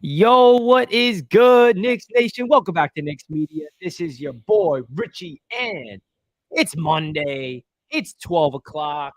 Yo, what is good, Knicks Nation? Welcome back to Knicks Media. This is your boy, Richie, and it's Monday. It's 12 o'clock,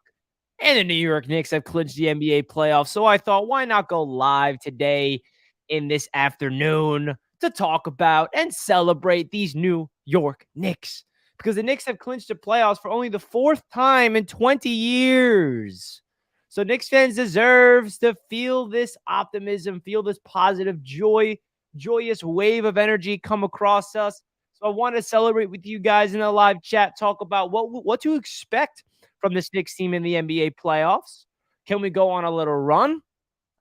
and the New York Knicks have clinched the NBA playoffs. So I thought, why not go live today in this afternoon to talk about and celebrate these New York Knicks? Because the Knicks have clinched the playoffs for only the fourth time in 20 years. So Knicks fans deserves to feel this optimism, feel this positive joyous wave of energy come across us. So I want to celebrate with you guys in the live chat, talk about what to expect from this Knicks team in the NBA playoffs. Can we go on a little run?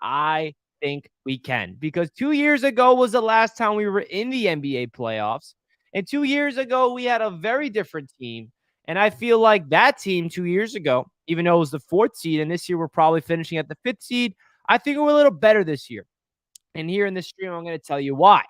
I think we can, because 2 years ago was the last time we were in the NBA playoffs. And 2 years ago, we had a very different team. And I feel like that team 2 years ago, even though it was the fourth seed, and this year we're probably finishing at the fifth seed, I think we're a little better this year. And here in this stream, I'm going to tell you why.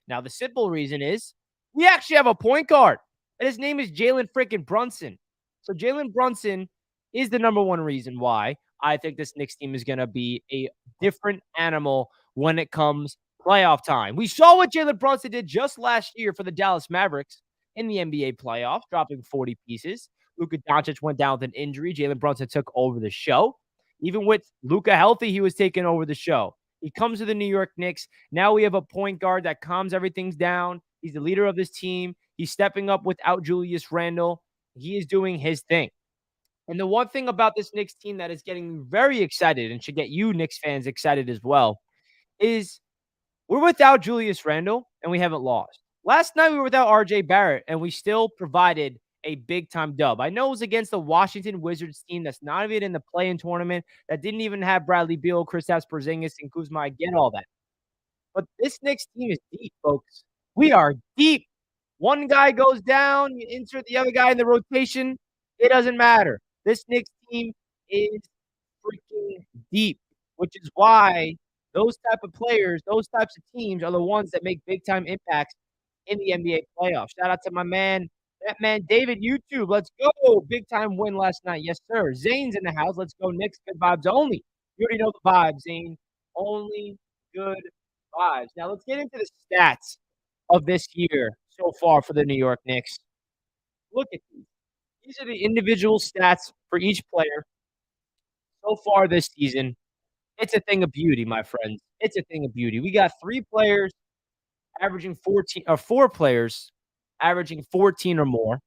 Now, the simple reason is we actually have a point guard, and his name is Jalen freaking Brunson. So Jalen Brunson is the number one reason why I think this Knicks team is going to be a different animal when it comes playoff time. We saw what Jalen Brunson did just last year for the Dallas Mavericks in the NBA playoffs, dropping 40 pieces. Luka Doncic went down with an injury. Jalen Brunson took over the show. Even with Luka healthy, he was taking over the show. He comes to the New York Knicks. Now we have a point guard that calms everything down. He's the leader of this team. He's stepping up without Julius Randle. He is doing his thing. And the one thing about this Knicks team that is getting me very excited and should get you Knicks fans excited as well is we're without Julius Randle and we haven't lost. Last night we were without RJ Barrett and we still provided a big-time dub. I know it was against the Washington Wizards team that's not even in the play-in tournament, that didn't even have Bradley Beal, Kristaps Porzingis, and Kuzma. I get all that. But this Knicks team is deep, folks. We are deep. One guy goes down, you insert the other guy in the rotation, it doesn't matter. This Knicks team is freaking deep, which is why those type of players, those types of teams are the ones that make big-time impacts in the NBA playoffs. Shout out to my man, that man David YouTube. Let's go. Big-time win last night. Yes, sir. Zane's in the house. Let's go, Knicks. Good vibes only. You already know the vibes, Zane. Only good vibes. Now, let's get into the stats of this year so far for the New York Knicks. Look at these. These are the individual stats for each player so far this season. It's a thing of beauty, my friends. It's a thing of beauty. We got three players averaging 14, or four players averaging 14 or more.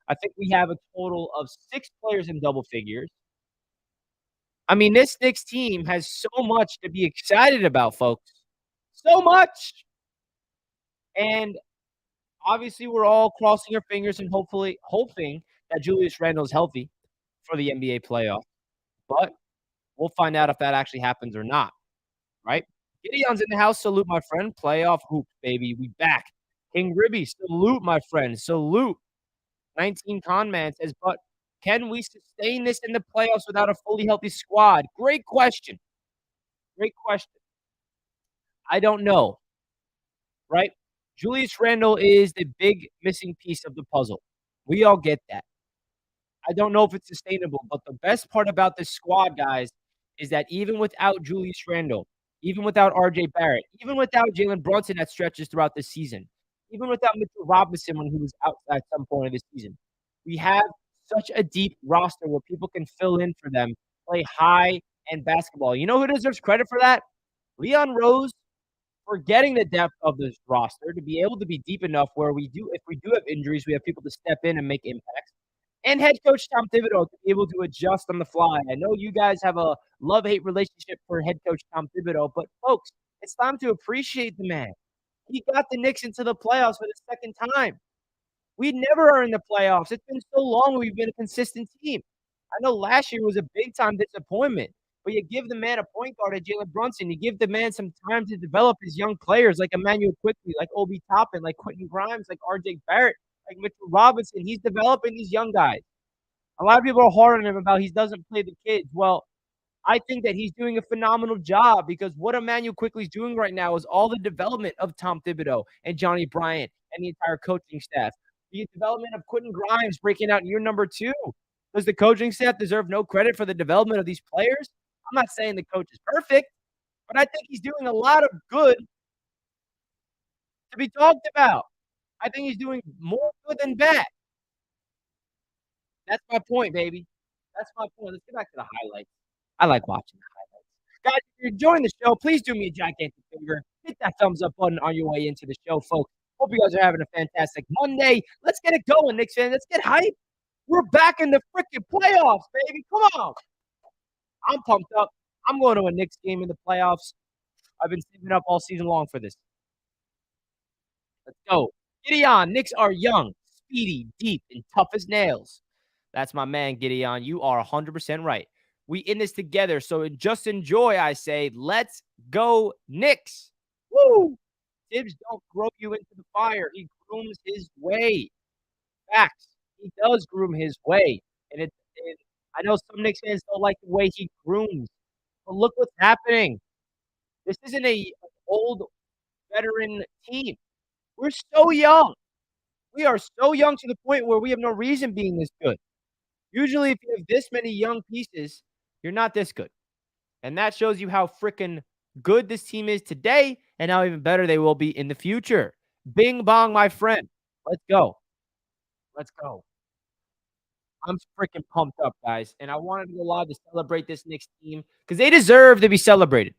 I think we have a total of six players in double figures. I mean, this Knicks team has so much to be excited about, folks. So much. And obviously, we're all crossing our fingers and hopefully hoping that Julius Randle is healthy for the NBA playoff. But we'll find out if that actually happens or not, right? Gideon's in the house. Salute, my friend. Playoff hoops, baby. We back. King Ribby, salute, my friend. Salute. 19 Conman says, but can we sustain this in the playoffs without a fully healthy squad? Great question. Great question. I don't know, right? Julius Randle is the big missing piece of the puzzle. We all get that. I don't know if it's sustainable, but the best part about this squad, guys, is that even without Julius Randle, even without RJ Barrett, even without Jalen Brunson at stretches throughout the season, even without Mitchell Robinson when he was out at some point of the season, we have such a deep roster where people can fill in for them, play high-end basketball. You know who deserves credit for that? Leon Rose, for getting the depth of this roster to be able to be deep enough where if we do have injuries, we have people to step in and make impacts. And head coach Tom Thibodeau to be able to adjust on the fly. I know you guys have a love-hate relationship for head coach Tom Thibodeau, but folks, it's time to appreciate the man. He got the Knicks into the playoffs for the second time. We never are in the playoffs. It's been so long we've been a consistent team. I know last year was a big-time disappointment, but you give the man a point guard at Jalen Brunson. You give the man some time to develop his young players like Emmanuel Quickley, like Obi Toppin, like Quentin Grimes, like RJ Barrett, like Mitchell Robinson. He's developing these young guys. A lot of people are hard on him about he doesn't play the kids. Well, I think that he's doing a phenomenal job because what Emmanuel Quickley's doing right now is all the development of Tom Thibodeau and Johnny Bryant and the entire coaching staff. The development of Quentin Grimes breaking out in year number 2. Does the coaching staff deserve no credit for the development of these players? I'm not saying the coach is perfect, but I think he's doing a lot of good to be talked about. I think he's doing more good than bad. That's my point, baby. That's my point. Let's get back to the highlights. I like watching the highlights. Guys, if you're enjoying the show, please do me a gigantic favor. Hit that thumbs up button on your way into the show, folks. Hope you guys are having a fantastic Monday. Let's get it going, Knicks fans. Let's get hyped. We're back in the freaking playoffs, baby. Come on. I'm pumped up. I'm going to a Knicks game in the playoffs. I've been saving up all season long for this. Let's go. Gideon, Knicks are young, speedy, deep, and tough as nails. That's my man, Gideon. You are 100% right. We in this together, so just enjoy, I say. Let's go, Knicks. Woo! Tibbs don't grow you into the fire. He grooms his way. Facts. He does groom his way. And I know some Knicks fans don't like the way he grooms. But look what's happening. This isn't a old veteran team. We're so young. We are so young to the point where we have no reason being this good. Usually, if you have this many young pieces, you're not this good. And that shows you how freaking good this team is today and how even better they will be in the future. Bing bong, my friend. Let's go. Let's go. I'm freaking pumped up, guys. And I wanted to go live to celebrate this Knicks team because they deserve to be celebrated.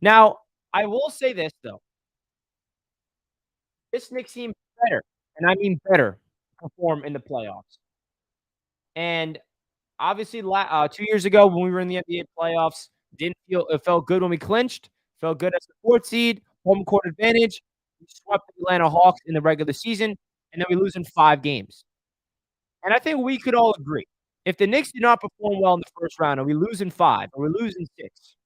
Now, I will say this, though. This Knicks team better, and I mean better, perform in the playoffs. And obviously, 2 years ago when we were in the NBA playoffs, it felt good when we clinched, felt good as the fourth seed, home court advantage. We swept the Atlanta Hawks in the regular season, and then we lose in 5 games. And I think we could all agree, if the Knicks do not perform well in the first round and we lose in 5 or we lose in 6,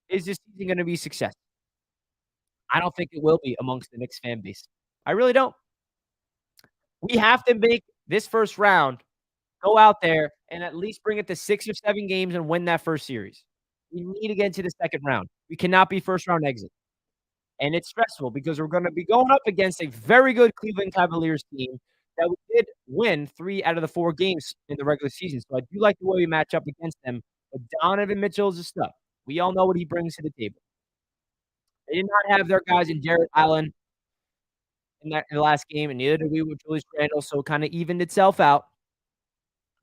is this season going to be a success? I don't think it will be amongst the Knicks fan base. I really don't. We have to make this first round go out there and at least bring it to 6 or 7 games and win that first series. We need to get into the second round. We cannot be first round exit. And it's stressful because we're going to be going up against a very good Cleveland Cavaliers team that we did win 3 out of the 4 games in the regular season. So I do like the way we match up against them. But Donovan Mitchell is a stuff. We all know what he brings to the table. They did not have their guys in Jarrett Allen in the last game, and neither did we with Julius Randle, so it kind of evened itself out.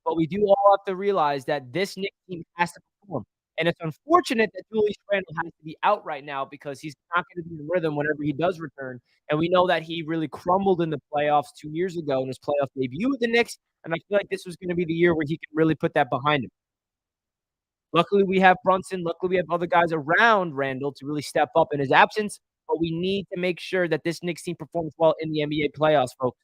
But we do all have to realize that this Knicks team has to perform. And it's unfortunate that Julius Randle has to be out right now because he's not going to be in rhythm whenever he does return. And we know that he really crumbled in the playoffs 2 years ago in his playoff debut with the Knicks. And I feel like this was going to be the year where he can really put that behind him. Luckily, we have Brunson. Luckily, we have other guys around Randle to really step up in his absence. But we need to make sure that this Knicks team performs well in the NBA playoffs, folks.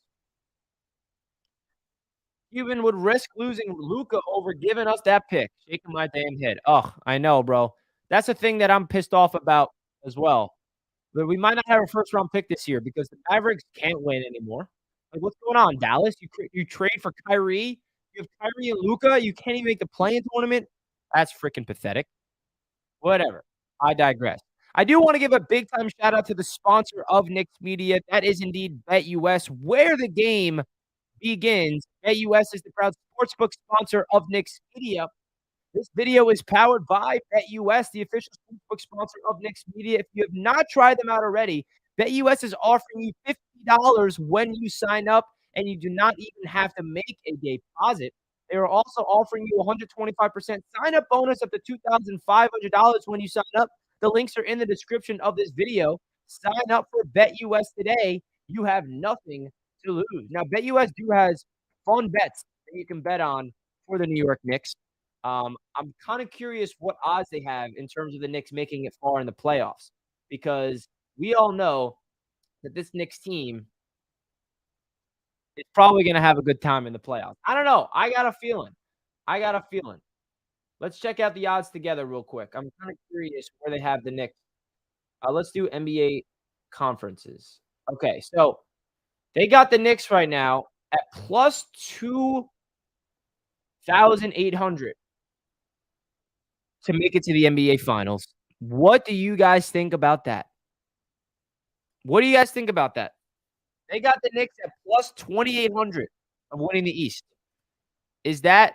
Cuban would risk losing Luka over giving us that pick. Shaking my damn head. Ugh, I know, bro. That's the thing that I'm pissed off about as well. But we might not have a first round pick this year because the Mavericks can't win anymore. Like, what's going on, Dallas? You trade for Kyrie. You have Kyrie and Luka. You can't even make the play-in tournament. That's freaking pathetic. Whatever. I digress. I do want to give a big time shout out to the sponsor of Knicks Media. That is indeed BetUS, where the game begins. BetUS is the proud sportsbook sponsor of Knicks Media. This video is powered by BetUS, the official sportsbook sponsor of Knicks Media. If you have not tried them out already, BetUS is offering you $50 when you sign up, and you do not even have to make a deposit. They are also offering you 125% sign-up bonus up to $2,500 when you sign up. The links are in the description of this video. Sign up for BetUS today. You have nothing to lose. Now, BetUS has fun bets that you can bet on for the New York Knicks. I'm kind of curious what odds they have in terms of the Knicks making it far in the playoffs, because we all know that this Knicks team is probably going to have a good time in the playoffs. I don't know. I got a feeling. Let's check out the odds together real quick. I'm kind of curious where they have the Knicks. Let's do NBA conferences. Okay, so they got the Knicks right now at plus 2,800 to make it to the NBA Finals. What do you guys think about that? What do you guys think about that? They got the Knicks at plus 2,800 of winning the East. Is that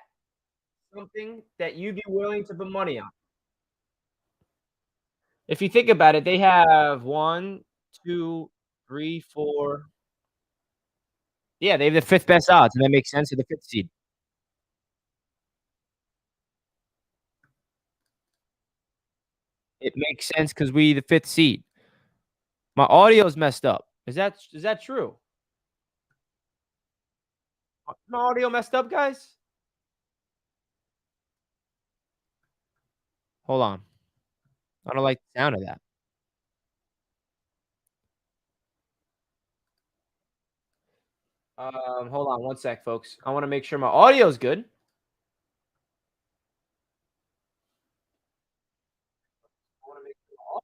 something that you'd be willing to put money on? If you think about it, they have 1, 2, 3, 4. Yeah, they have the 5th best odds, and that makes sense. They're the 5th seed. It makes sense because we the 5th seed. My audio's messed up. Is that true? My audio messed up, guys? Hold on. I don't like the sound of that. Hold on one sec, folks. I wanna make sure my audio's good. I wanna make sure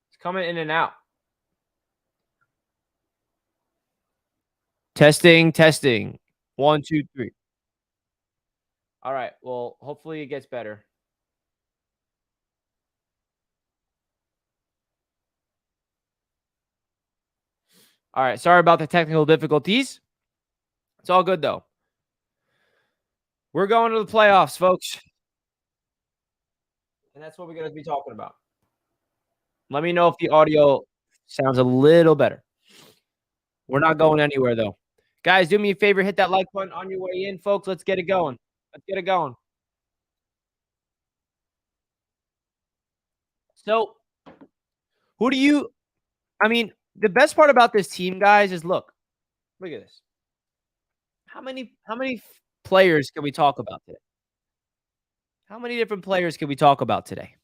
it's coming in and out. Testing, testing. 1, 2, 3. Alright, well, hopefully it gets better. Alright, sorry about the technical difficulties. It's all good, though. We're going to the playoffs, folks, and that's what we're gonna be talking about. Let me know if the audio sounds a little better. We're not going anywhere, though. Guys, do me a favor, hit that like button on your way in, folks. Let's get it going. Let's get it going. So, who do you I mean, the best part about this team, guys, is look at this. How many players can we talk about today? How many different players can we talk about today?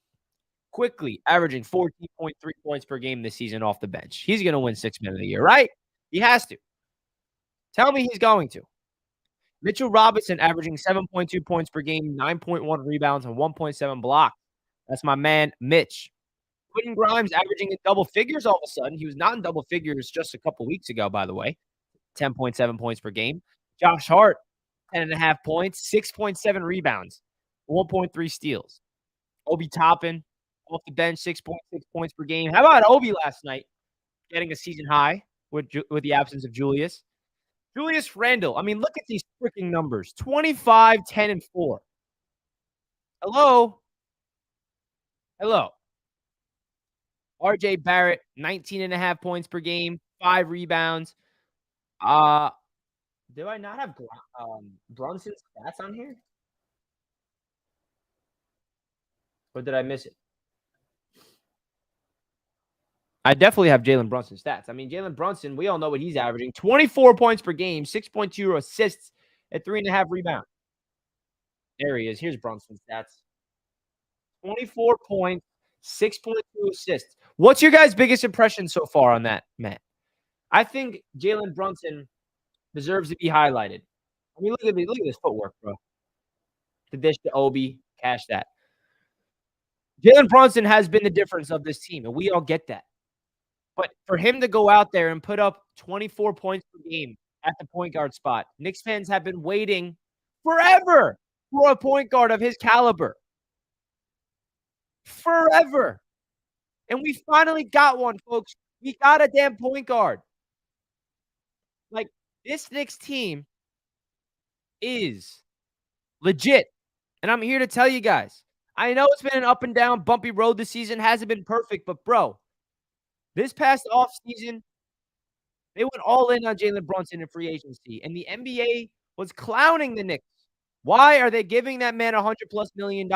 Quickly averaging 14.3 points per game this season off the bench. He's going to win 6 man of the year, right? He has to. Tell me he's going to. Mitchell Robinson averaging 7.2 points per game, 9.1 rebounds, and 1.7 blocks. That's my man, Mitch. Quentin Grimes averaging in double figures all of a sudden. He was not in double figures just a couple weeks ago, by the way. 10.7 points per game. Josh Hart, 10.5 points, 6.7 rebounds, 1.3 steals. Obi Toppin, off the bench, 6.6 points per game. How about Obi last night, getting a season high with the absence of Julius? Julius Randle, I mean, look at these freaking numbers. 25, 10, and 4. Hello? Hello. RJ Barrett, 19.5 points per game, 5 rebounds. Uh, do I not have Brunson's stats on here? Or did I miss it? I definitely have Jalen Brunson's stats. I mean, Jalen Brunson, we all know what he's averaging. 24 points per game, 6.2 assists, and 3.5 rebounds. There he is. Here's Brunson's stats. 24 points, 6.2 assists. What's your guys' biggest impression so far on that, Matt? I think Jalen Brunson deserves to be highlighted. I mean, look at this footwork, bro. The dish to Obi, cash that. Jalen Brunson has been the difference of this team, and we all get that. But for him to go out there and put up 24 points per game at the point guard spot, Knicks fans have been waiting forever for a point guard of his caliber. Forever. And we finally got one, folks. We got a damn point guard. Like, this Knicks team is legit. And I'm here to tell you guys, I know it's been an up and down, bumpy road this season. Hasn't been perfect, but bro, this past offseason, they went all in on Jalen Brunson in free agency, and the NBA was clowning the Knicks. Why are they giving that man $100+ million?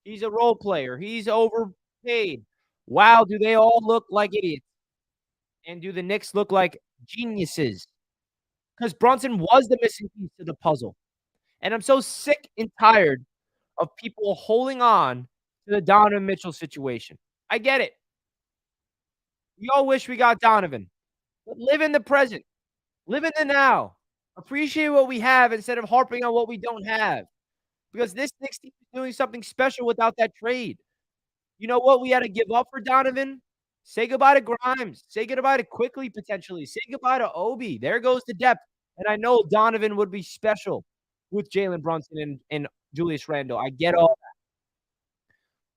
He's a role player. He's overpaid. Wow, do they all look like idiots? And do the Knicks look like geniuses? Because Brunson was the missing piece to the puzzle. And I'm so sick and tired of people holding on to the Donovan Mitchell situation. I get it. We all wish we got Donovan. But live in the present. Live in the now. Appreciate what we have instead of harping on what we don't have. Because this Knicks team is doing something special without that trade. You know what we had to give up for Donovan? Say goodbye to Grimes. Say goodbye to Quickly, potentially. Say goodbye to Obi. There goes the depth. And I know Donovan would be special with Jalen Brunson and Julius Randle. I get all that.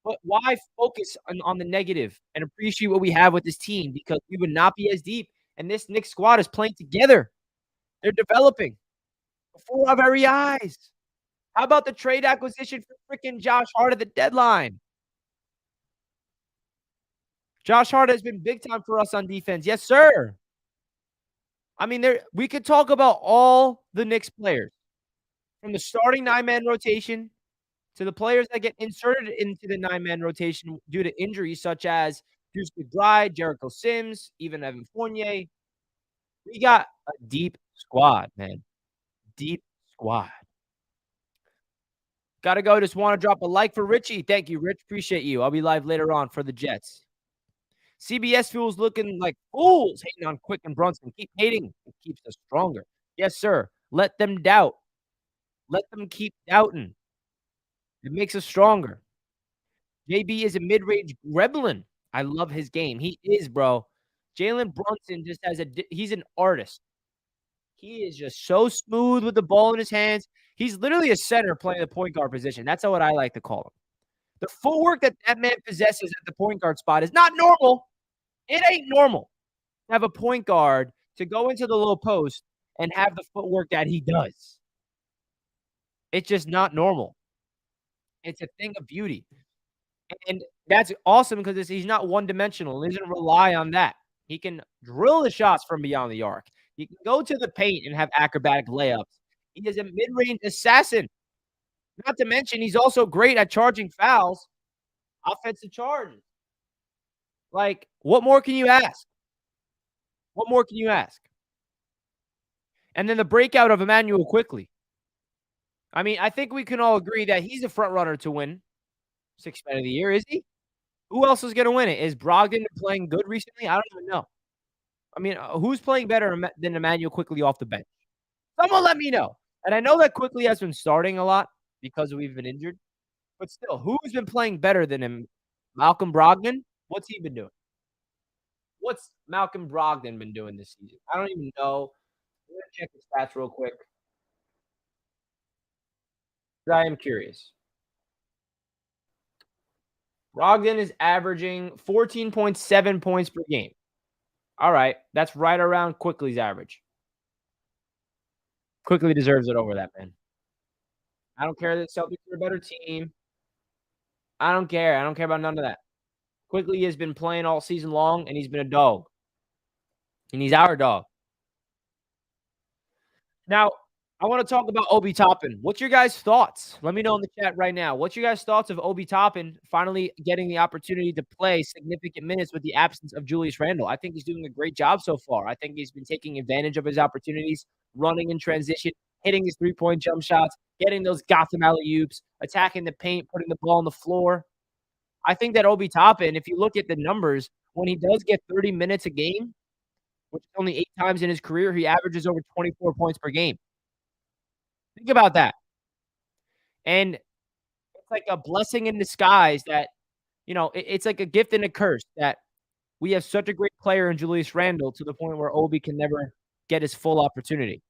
But why focus on the negative and appreciate what we have with this team? Because we would not be as deep. And this Knicks squad is playing together. They're developing before our very eyes. How about the trade acquisition for freaking Josh Hart at the deadline? Josh Hart has been big time for us on defense. Yes, sir. I mean, we could talk about all the Knicks players from the starting nine-man rotation to the players that get inserted into the nine-man rotation due to injuries such as Deuce McBride, Jericho Sims, even Evan Fournier. We got a deep squad, man. Deep squad. Gotta go. Just want to drop a like for Richie. Thank you, Rich. Appreciate you. I'll be live later on for the Jets. CBS Fuels looking like fools hating on Quick and Brunson. Keep hating. It keeps us stronger. Yes, sir. Let them doubt. Let them keep doubting. It makes us stronger. JB is a mid-range gremlin. I love his game. He is, bro. Jalen Brunson just has he's an artist. He is just so smooth with the ball in his hands. He's literally a center playing the point guard position. That's what I like to call him. The footwork that man possesses at the point guard spot is not normal. It ain't normal to have a point guard to go into the low post and have the footwork that he does. It's just not normal. It's a thing of beauty. And that's awesome because he's not one-dimensional. He doesn't rely on that. He can drill the shots from beyond the arc. He can go to the paint and have acrobatic layups. He is a mid-range assassin. Not to mention, he's also great at charging fouls, offensive charges. Like, what more can you ask? What more can you ask? And then the breakout of Emmanuel Quickly. I mean, I think we can all agree that he's a front runner to win Sixth Man of the Year, is he? Who else is going to win it? Is Brogdon playing good recently? I don't even know. I mean, who's playing better than Emmanuel Quickly off the bench? Someone let me know. And I know that Quickly has been starting a lot because we've been injured. But still, who's been playing better than him? Malcolm Brogdon? What's he been doing? What's Malcolm Brogdon been doing this season? I don't even know. I'm going to check his stats real quick. I am curious. Brogdon is averaging 14.7 points per game. All right. That's right around Quickly's average. Quickly deserves it over that, man. I don't care that Celtics are a better team. I don't care. I don't care about none of that. Quickly has been playing all season long, and he's been a dog. And he's our dog. Now, I want to talk about Obi Toppin. What's your guys' thoughts? Let me know in the chat right now. What's your guys' thoughts of Obi Toppin finally getting the opportunity to play significant minutes with the absence of Julius Randle? I think he's doing a great job so far. I think he's been taking advantage of his opportunities, running in transition, hitting his three-point jump shots, getting those Gotham alley-oops, attacking the paint, putting the ball on the floor. I think that Obi Toppin, if you look at the numbers, when he does get 30 minutes a game, which is only 8 times in his career, he averages over 24 points per game. Think about that. And it's like a blessing in disguise that, it's like a gift and a curse that we have such a great player in Julius Randle to the point where Obi can never get his full opportunity.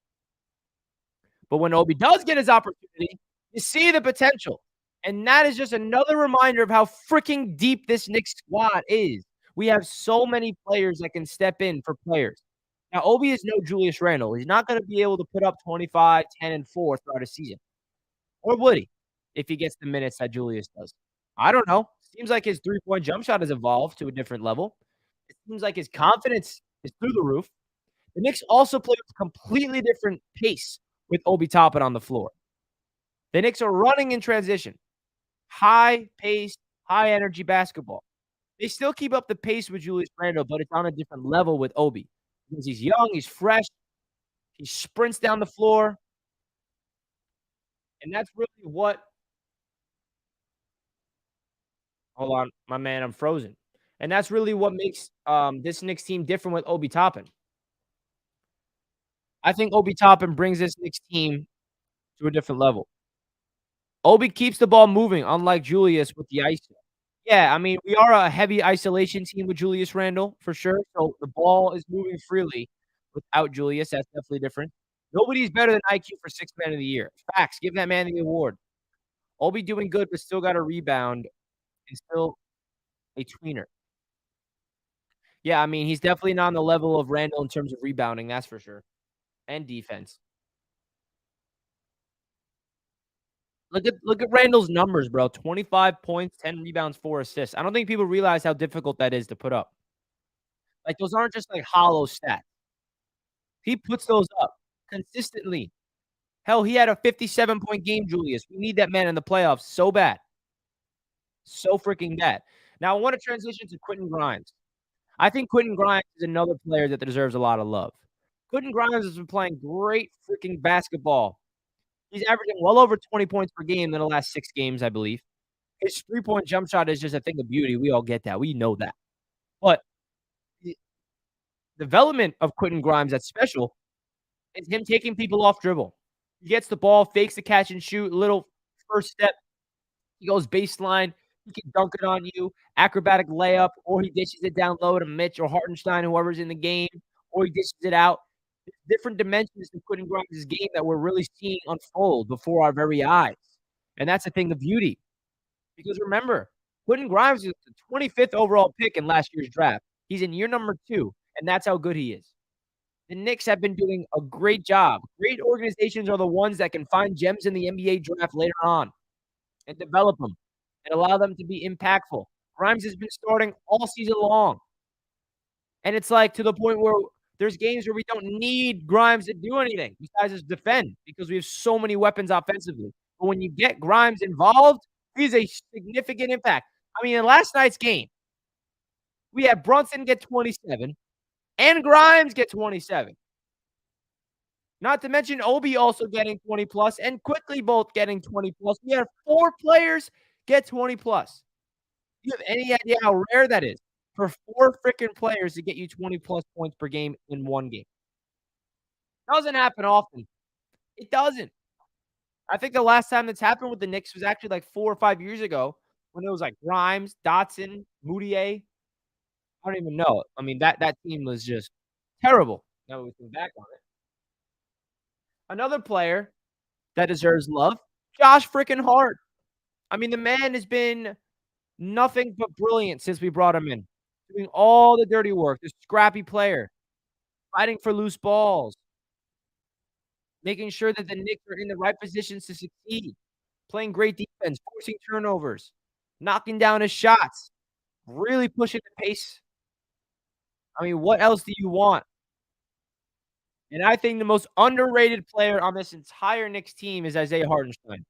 But when Obi does get his opportunity, you see the potential. And that is just another reminder of how freaking deep this Knicks squad is. We have so many players that can step in for players. Now, Obi is no Julius Randle. He's not going to be able to put up 25, 10, and 4 throughout a season. Or would he if he gets the minutes that Julius does? I don't know. Seems like his three-point jump shot has evolved to a different level. It seems like his confidence is through the roof. The Knicks also play a completely different pace with Obi Toppin on the floor. The Knicks are running in transition. High-paced, high-energy basketball. They still keep up the pace with Julius Randle, but it's on a different level with Obi. Because he's young, he's fresh, he sprints down the floor. And that's really what – hold on, my man, I'm frozen. And that's really what makes this Knicks team different with Obi Toppin. I think Obi Toppin brings this Knicks team to a different level. Obi keeps the ball moving, unlike Julius with the ISO. Yeah, I mean, we are a heavy isolation team with Julius Randle, for sure. So the ball is moving freely without Julius. That's definitely different. Nobody's better than IQ for Sixth Man of the Year. Facts. Give that man the award. Obi doing good, but still got a rebound and still a tweener. Yeah, I mean, he's definitely not on the level of Randle in terms of rebounding, that's for sure. And defense. Look at Randall's numbers, bro. 25 points, 10 rebounds, 4 assists. I don't think people realize how difficult that is to put up. Like, those aren't just, like, hollow stats. He puts those up consistently. Hell, he had a 57-point game, Julius. We need that man in the playoffs so bad. So freaking bad. Now, I wanna transition to Quentin Grimes. I think Quentin Grimes is another player that deserves a lot of love. Quentin Grimes has been playing great freaking basketball. He's averaging well over 20 points per game in the last 6 games, I believe. His three-point jump shot is just a thing of beauty. We all get that. We know that. But the development of Quentin Grimes that's special is him taking people off dribble. He gets the ball, fakes the catch and shoot, little first step. He goes baseline. He can dunk it on you, acrobatic layup, or he dishes it down low to Mitch or Hartenstein, whoever's in the game, or he dishes it out. There's different dimensions to Quentin Grimes' game that we're really seeing unfold before our very eyes. And that's a thing of beauty. Because remember, Quentin Grimes was the 25th overall pick in last year's draft. He's in year number 2, and that's how good he is. The Knicks have been doing a great job. Great organizations are the ones that can find gems in the NBA draft later on and develop them and allow them to be impactful. Grimes has been starting all season long. And it's like to the point where there's games where we don't need Grimes to do anything besides just defend because we have so many weapons offensively. But when you get Grimes involved, he's a significant impact. I mean, in last night's game, we had Brunson get 27 and Grimes get 27. Not to mention Obi also getting 20 plus and Quickly both getting 20 plus. We had 4 players get 20 plus. Do you have any idea how rare that is for 4 freaking players to get you 20 plus points per game in one game? Doesn't happen often. It doesn't. I think the last time that's happened with the Knicks was actually like 4 or 5 years ago when it was like Grimes, Dotson, Moutier. I don't even know. I mean, that team was just terrible. Now we think back on it. Another player that deserves love, Josh freaking Hart. I mean, the man has been nothing but brilliant since we brought him in. Doing all the dirty work, the scrappy player, fighting for loose balls, making sure that the Knicks are in the right positions to succeed, playing great defense, forcing turnovers, knocking down his shots, really pushing the pace. I mean, what else do you want? And I think the most underrated player on this entire Knicks team is Isaiah Hartenstein.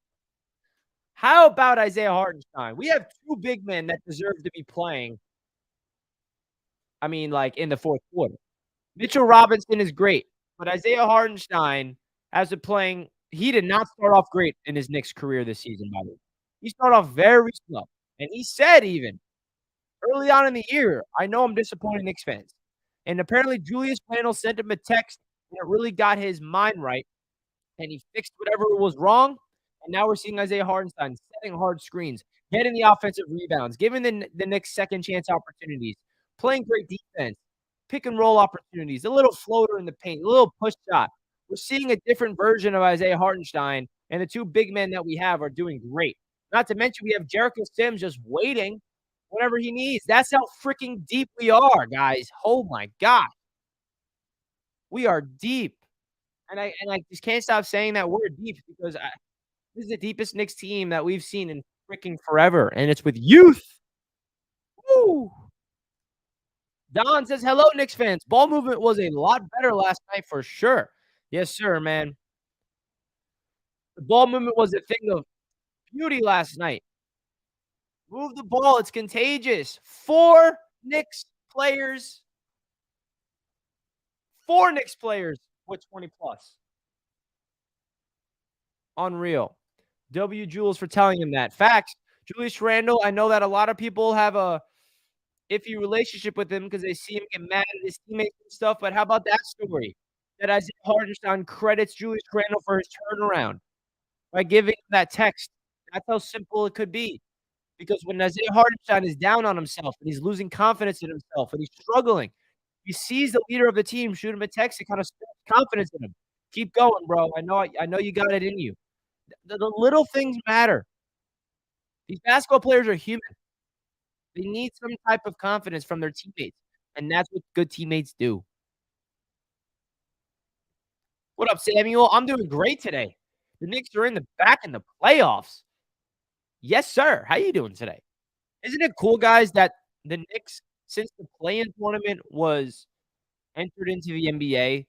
How about Isaiah Hartenstein? We have 2 big men that deserve to be playing. I mean, like, in the 4th quarter. Mitchell Robinson is great, but Isaiah Hartenstein has been playing he did not start off great in his Knicks career this season, by the way. He started off very slow, and he said even early on in the year, "I know I'm disappointing Knicks fans." And apparently Julius Randle sent him a text, and it really got his mind right, and he fixed whatever was wrong, and now we're seeing Isaiah Hartenstein setting hard screens, getting the offensive rebounds, giving the Knicks second chance opportunities, playing great defense, pick and roll opportunities, a little floater in the paint, a little push shot. We're seeing a different version of Isaiah Hartenstein, and the 2 big men that we have are doing great. Not to mention we have Jericho Sims just waiting whenever he needs. That's how freaking deep we are, guys. Oh my god. We are deep. And I just can't stop saying that word deep because this is the deepest Knicks team that we've seen in freaking forever, and it's with youth. Woo! Don says, "Hello, Knicks fans. Ball movement was a lot better last night for sure." Yes, sir, man. The ball movement was a thing of beauty last night. Move the ball. It's contagious. 4 Knicks players. 4 Knicks players with 20 plus. Unreal. W. Jules for telling him that. Facts. Julius Randle, I know that a lot of people have a iffy relationship with him because they see him get mad at his teammates and stuff, but how about that story? That Isaiah Hartenstein credits Julius Randle for his turnaround by giving him that text. That's how simple it could be. Because when Isaiah Hartenstein is down on himself and he's losing confidence in himself and he's struggling, he sees the leader of the team shoot him a text and kind of stirs confidence in him. Keep going, bro. I know you got it in you. The little things matter. These basketball players are human. They need some type of confidence from their teammates, and that's what good teammates do. What up, Samuel? I'm doing great today. The Knicks are back in the playoffs. Yes, sir. How you doing today? Isn't it cool, guys, that the Knicks, since the play-in tournament was entered into the NBA,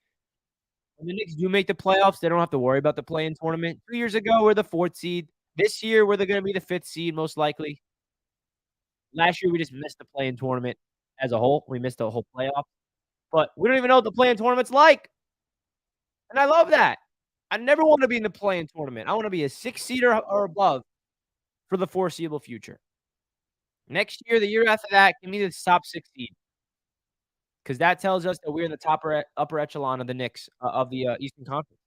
when the Knicks do make the playoffs, they don't have to worry about the play-in tournament. 2 years ago, we're the 4th seed. This year, we're gonna be the 5th seed, most likely. Last year, we just missed the play-in tournament as a whole. We missed the whole playoff, but we don't even know what the play-in tournament's like, and I love that. I never wanna be in the play-in tournament. I wanna be a 6 seed or above for the foreseeable future. Next year, the year after that, give me the top 6 seed because that tells us that we're in the top or upper echelon of the Knicks of the Eastern Conference.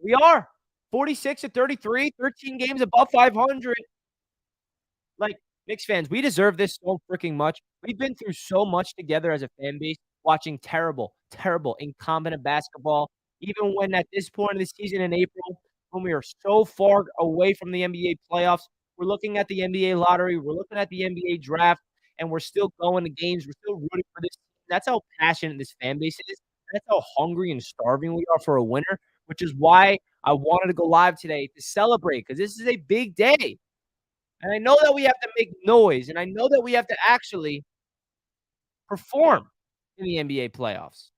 We are 46 at 33, 13 games above 500. Like, Knicks fans, we deserve this so freaking much. We've been through so much together as a fan base, watching terrible, terrible, incompetent basketball. Even when at this point of the season in April, when we are so far away from the NBA playoffs, we're looking at the NBA lottery, we're looking at the NBA draft, and we're still going to games. We're still rooting for this. That's how passionate this fan base is. That's how hungry and starving we are for a winner, which is why I wanted to go live today to celebrate because this is a big day. And I know that we have to make noise, and I know that we have to actually perform in the NBA playoffs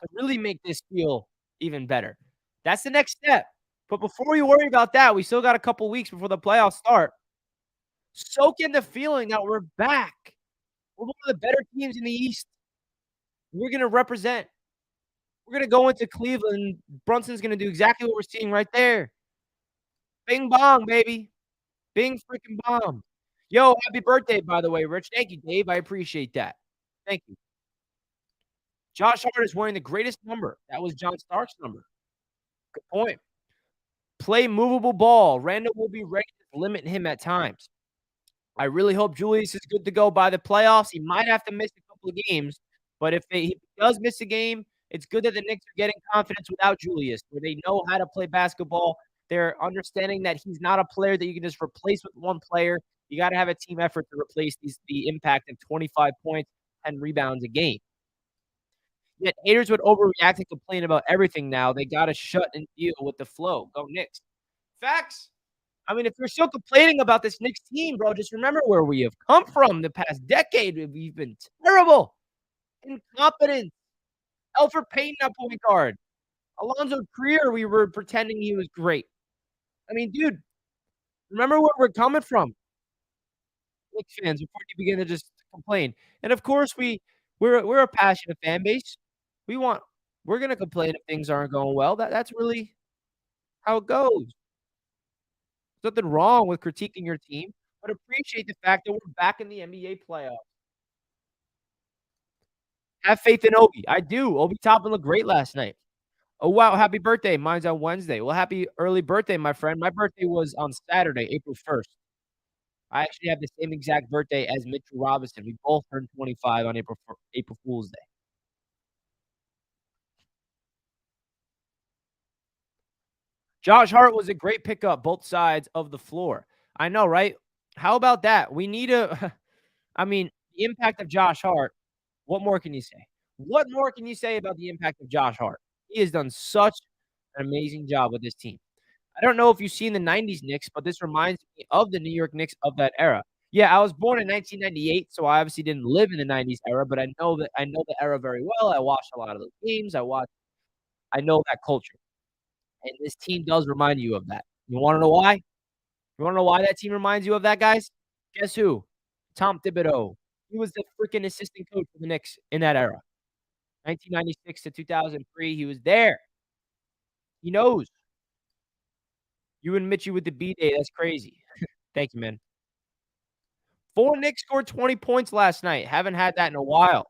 to really make this feel even better. That's the next step. But before we worry about that, we still got a couple weeks before the playoffs start. Soak in the feeling that we're back. We're one of the better teams in the East. We're going to represent. We're going to go into Cleveland. Brunson's going to do exactly what we're seeing right there. Bing bong, baby. Bing freaking bomb. Yo, happy birthday, by the way, Rich. Thank you, Dave. I appreciate that. Thank you. Josh Hart is wearing the greatest number. That was John Stark's number. Good point. Play movable ball. Randall will be ready to limit him at times. I really hope Julius is good to go by the playoffs. He might have to miss a couple of games, but if he does miss a game, it's good that the Knicks are getting confidence without Julius, where they know how to play basketball. They're understanding that he's not a player that you can just replace with one player. You got to have a team effort to replace the impact of 25 points and rebounds a game. Yet haters would overreact and complain about everything now. They got to shut and deal with the flow. Go Knicks. Facts. I mean, if you're still complaining about this Knicks team, bro, just remember where we have come from the past decade. We've been terrible. Incompetent. Elfrid Payton at point guard. Alonzo Trier, we were pretending he was great. I mean, dude, remember where we're coming from. Knicks fans, before you begin to just complain. And of course, we're a passionate fan base. We're gonna complain if things aren't going well. That's really how it goes. There's nothing wrong with critiquing your team, but appreciate the fact that we're back in the NBA playoffs. Have faith in Obi. I do. Obi Toppin looked great last night. Oh, wow. Happy birthday. Mine's on Wednesday. Well, happy early birthday, my friend. My birthday was on Saturday, April 1st. I actually have the same exact birthday as Mitchell Robinson. We both turned 25 on April Fool's Day. Josh Hart was a great pickup, both sides of the floor. I know, right? How about that? We need a I mean, the impact of Josh Hart, what more can you say? What more can you say about the impact of Josh Hart? He has done such an amazing job with this team. I don't know if you've seen the '90s Knicks, but this reminds me of the New York Knicks of that era. Yeah, I was born in 1998, so I obviously didn't live in the '90s era, but I know the era very well. I watched a lot of those games. I know that culture. And this team does remind you of that. You wanna know why? You wanna know why that team reminds you of that, guys? Guess who? Tom Thibodeau. He was the freaking assistant coach for the Knicks in that era. 1996 to 2003, he was there. He knows. You and Mitchie with the B-Day, that's crazy. Thank you, man. 4 Knicks scored 20 points last night. Haven't had that in a while.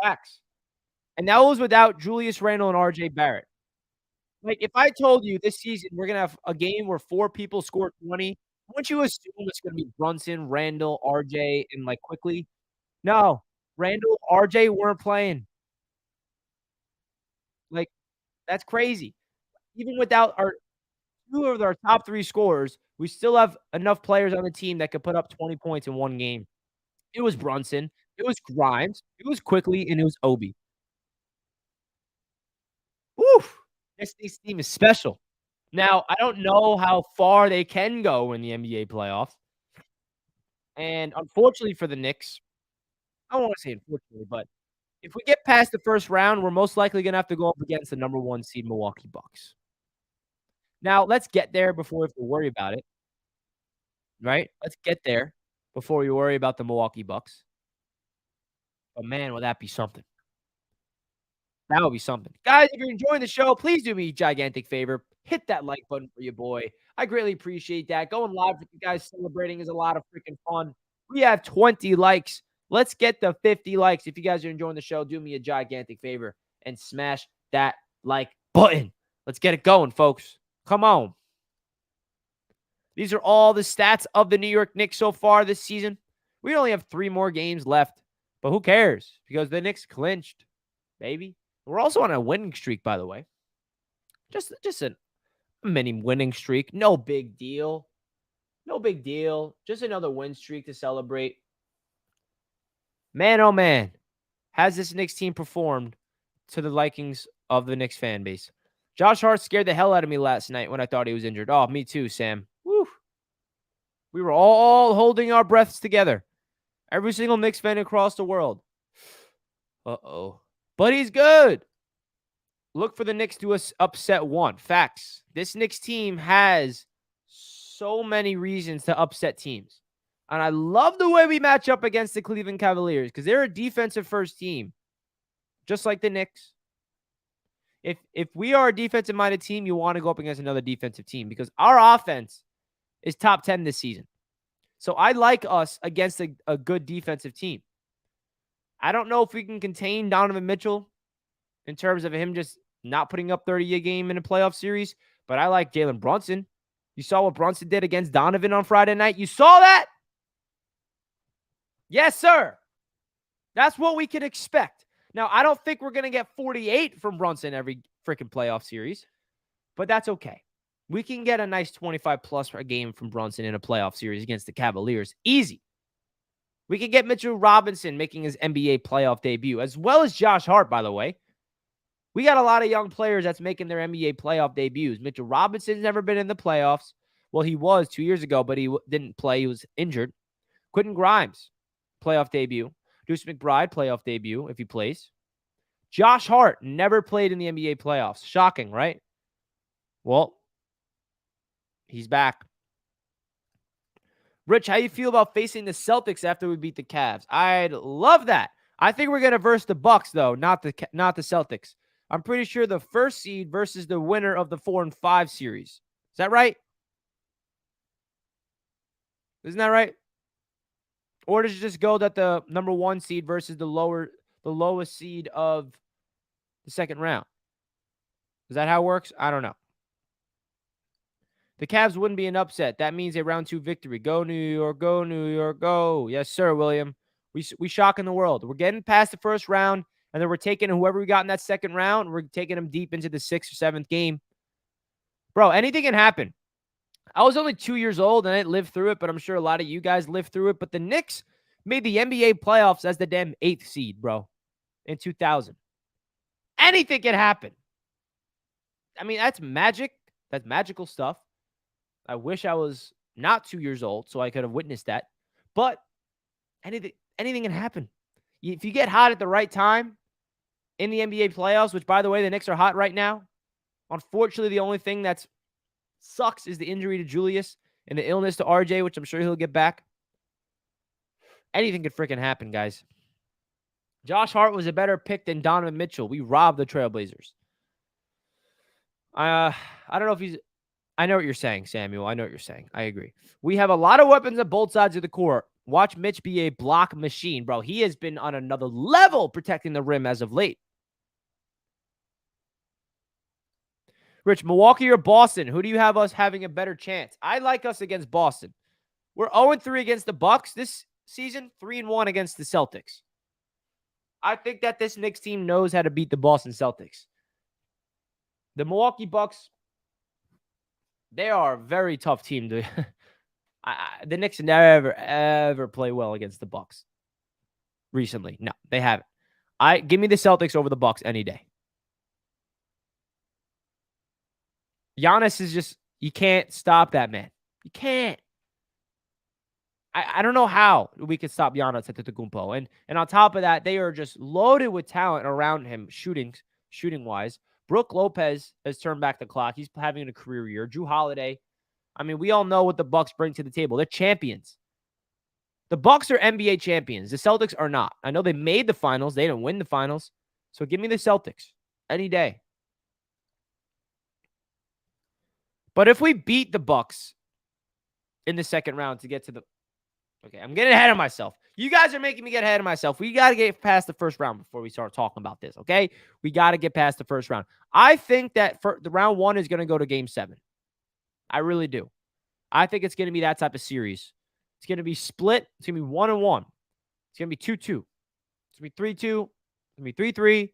Facts. And that was without Julius Randle and RJ Barrett. Like, if I told you this season we're gonna have a game where 4 people score 20, wouldn't you assume it's gonna be Brunson, Randle, RJ, and, like, quickly? No. Randle, RJ weren't playing. Like, that's crazy. Even without our 2 of our top 3 scorers, we still have enough players on the team that could put up 20 points in one game. It was Brunson, it was Grimes, it was Quickly, and it was Obi. Woof! This team is special. Now, I don't know how far they can go in the NBA playoffs, and unfortunately for the Knicks, I don't wanna say unfortunately, but if we get past the first round, we're most likely gonna have to go up against the number 1 seed Milwaukee Bucks. Now, let's get there before we have to worry about it, right? Let's get there before we worry about the Milwaukee Bucks. But man, will that be something. That would be something. Guys, if you're enjoying the show, please do me a gigantic favor. Hit that like button for your boy. I greatly appreciate that. Going live with you guys celebrating is a lot of freaking fun. We have 20 likes. Let's get the 50 likes. If you guys are enjoying the show, do me a gigantic favor and smash that like button. Let's get it going, folks. Come on. These are all the stats of the New York Knicks so far this season. We only have 3 more games left, but who cares? Because the Knicks clinched, baby. We're also on a winning streak, by the way. Just a mini winning streak. No big deal. No big deal. Just another win streak to celebrate. Man, oh man, has this Knicks team performed to the likings of the Knicks fan base? Josh Hart scared the hell out of me last night when I thought he was injured. Oh, me too, Sam. Woo. We were all holding our breaths together. Every single Knicks fan across the world. Uh-oh. But he's good. Look for the Knicks to upset one. Facts. This Knicks team has so many reasons to upset teams. And I love the way we match up against the Cleveland Cavaliers because they're a defensive first team, just like the Knicks. If we are a defensive minded team, you want to go up against another defensive team because our offense is top 10 this season. So I like us against a good defensive team. I don't know if we can contain Donovan Mitchell in terms of him just not putting up 30 a game in a playoff series, but I like Jalen Brunson. You saw what Brunson did against Donovan on Friday night? You saw that? Yes, sir. That's what we can expect. Now, I don't think we're going to get 48 from Brunson every freaking playoff series, but that's okay. We can get a nice 25 plus a game from Brunson in a playoff series against the Cavaliers. Easy. We can get Mitchell Robinson making his NBA playoff debut, as well as Josh Hart, by the way. We got a lot of young players that's making their NBA playoff debuts. Mitchell Robinson's never been in the playoffs. Well, he was 2 years ago, but he didn't play. He was injured. Quentin Grimes, playoff debut. Deuce McBride, playoff debut, if he plays. Josh Hart never played in the NBA playoffs. Shocking, right? Well, he's back. Rich, how you feel about facing the Celtics after we beat the Cavs? I'd love that. I think we're going to verse the Bucks, though, not the Celtics. I'm pretty sure the first seed versus the winner of the 4 and 5 series. Is that right? Isn't that right? Or does it just go that the number 1 seed versus the lowest seed of the second round? Is that how it works? I don't know. The Cavs wouldn't be an upset. That means a round 2 victory. Go New York, go New York, go. Yes, sir, William. We shocking the world. We're getting past the first round, and then we're taking whoever we got in that second round, we're taking them deep into the 6th or 7th game. Bro, anything can happen. I was only 2 years old, and I didn't live through it, but I'm sure a lot of you guys lived through it. But the Knicks made the NBA playoffs as the damn 8th seed, bro, in 2000. Anything can happen. I mean, that's magic. That's magical stuff. I wish I was not 2 years old so I could have witnessed that. But anything can happen. If you get hot at the right time in the NBA playoffs, which, by the way, the Knicks are hot right now. Unfortunately, the only thing that sucks is the injury to Julius and the illness to RJ, which I'm sure he'll get back. Anything could freaking happen, guys. Josh Hart was a better pick than Donovan Mitchell. We robbed the Trailblazers. I don't know if he's... I know what you're saying, Samuel. I know what you're saying. I agree. We have a lot of weapons on both sides of the court. Watch Mitch be a block machine, bro. He has been on another level protecting the rim as of late. Rich, Milwaukee or Boston? Who do you have us having a better chance? I like us against Boston. We're 0-3 against the Bucks this season, 3-1 against the Celtics. I think that this Knicks team knows how to beat the Boston Celtics. The Milwaukee Bucks, they are a very tough team to... the Knicks never, ever play well against the Bucks recently. No, they haven't. Give me the Celtics over the Bucks any day. Giannis is just, you can't stop that man. You can't. I don't know how we could stop Giannis Antetokounmpo. And on top of that, they are just loaded with talent around him, shooting wise. Brook Lopez has turned back the clock. He's having a career year. Drew Holiday. I mean, we all know what the Bucks bring to the table. They're champions. The Bucks are NBA champions. The Celtics are not. I know they made the finals. They didn't win the finals. So give me the Celtics any day. But if we beat the Bucks in the second round to get to the... Okay, I'm getting ahead of myself. You guys are making me get ahead of myself. We got to get past the first round before we start talking about this, okay? We got to get past the first round. I think that the round 1 is going to go to Game 7. I really do. I think it's going to be that type of series. It's going to be split. It's going to be 1-1. It's going to be 2-2. It's going to be 3-2. It's going to be 3-3.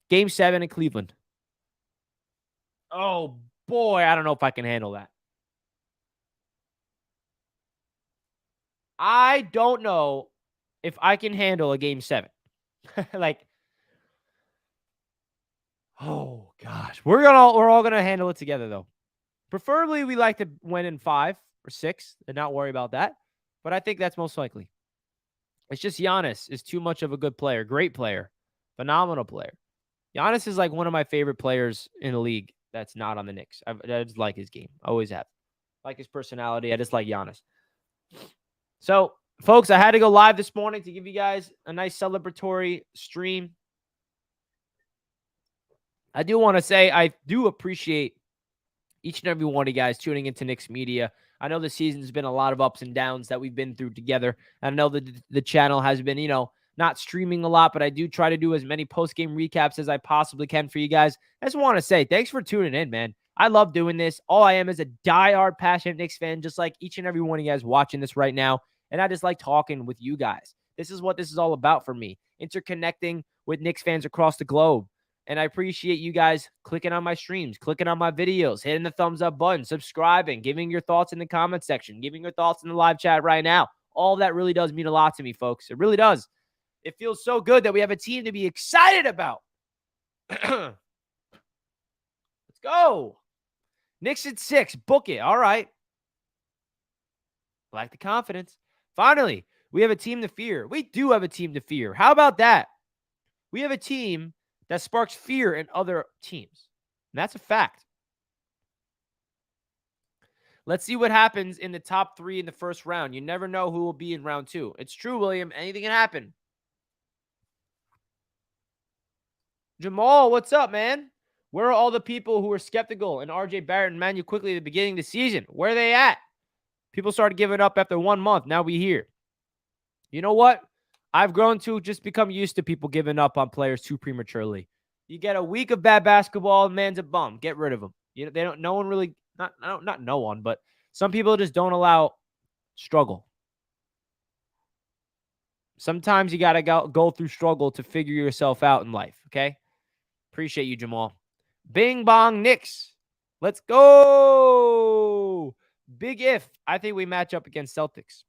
Game 7 in Cleveland. Oh, boy, I don't know if I can handle that. I don't know if I can handle a Game 7. Like, oh, gosh. We're all going to handle it together, though. Preferably, we like to win in 5 or 6 and not worry about that. But I think that's most likely. It's just Giannis is too much of a good player. Great player. Phenomenal player. Giannis is like one of my favorite players in the league that's not on the Knicks. I just like his game. I always have. Like his personality. I just like Giannis. So, folks, I had to go live this morning to give you guys a nice celebratory stream. I do want to say I do appreciate each and every one of you guys tuning into Knicks Media. I know the season's been a lot of ups and downs that we've been through together. I know that the channel has been, not streaming a lot, but I do try to do as many post-game recaps as I possibly can for you guys. I just want to say thanks for tuning in, man. I love doing this. All I am is a diehard, passionate Knicks fan, just like each and every one of you guys watching this right now. And I just like talking with you guys. This is what this is all about for me, interconnecting with Knicks fans across the globe. And I appreciate you guys clicking on my streams, clicking on my videos, hitting the thumbs up button, subscribing, giving your thoughts in the comment section, giving your thoughts in the live chat right now. All that really does mean a lot to me, folks. It really does. It feels so good that we have a team to be excited about. Let's go. Knicks at 6. Book it. All right. I like the confidence. Finally, we have a team to fear. We do have a team to fear. How about that? We have a team that sparks fear in other teams. And that's a fact. Let's see what happens in the top 3 in the first round. You never know who will be in round 2. It's true, William. Anything can happen. Jamal, what's up, man? Where are all the people who were skeptical and RJ Barrett and Manu quickly at the beginning of the season? Where are they at? People started giving up after 1 month. Now we here. You know what? I've grown to just become used to people giving up on players too prematurely. You get a week of bad basketball, man's a bum. Get rid of him. They don't. No one really. Not no one, but some people just don't allow struggle. Sometimes you gotta go through struggle to figure yourself out in life. Okay. Appreciate you, Jamal. Bing bong Knicks. Let's go. Big if. I think we match up against Celtics.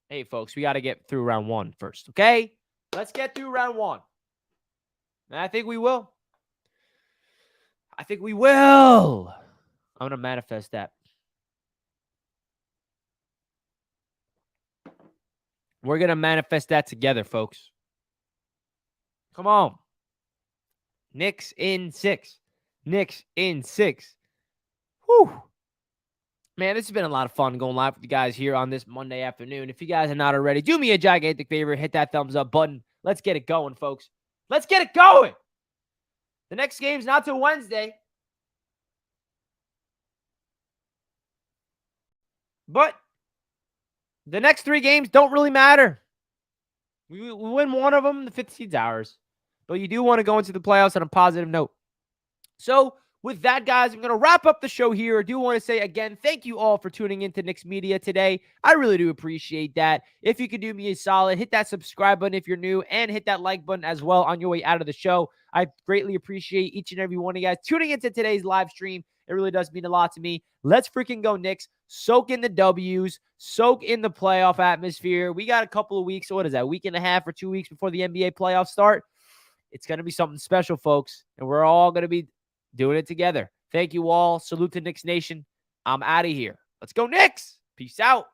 Hey, folks, we got to get through round 1 first, okay? Let's get through round 1. And I think we will. I think we will. I'm going to manifest that. We're going to manifest that together, folks. Come on. Knicks in 6. Knicks in 6. Whew. Man, this has been a lot of fun going live with you guys here on this Monday afternoon. If you guys are not already, do me a gigantic favor. Hit that thumbs up button. Let's get it going, folks. Let's get it going. The next game's not till Wednesday. But the next 3 games don't really matter. We win one of them, the 5th seed's ours. But you do want to go into the playoffs on a positive note. So, with that, guys, I'm going to wrap up the show here. I do want to say again, thank you all for tuning into Knicks Media today. I really do appreciate that. If you could do me a solid, hit that subscribe button if you're new, and hit that like button as well on your way out of the show. I greatly appreciate each and every one of you guys tuning into today's live stream. It really does mean a lot to me. Let's freaking go, Knicks. Soak in the W's. Soak in the playoff atmosphere. We got a couple of weeks. So what is that? A week and a half or 2 weeks before the NBA playoffs start? It's going to be something special, folks. And we're all going to be doing it together. Thank you all. Salute to Knicks Nation. I'm out of here. Let's go, Knicks. Peace out.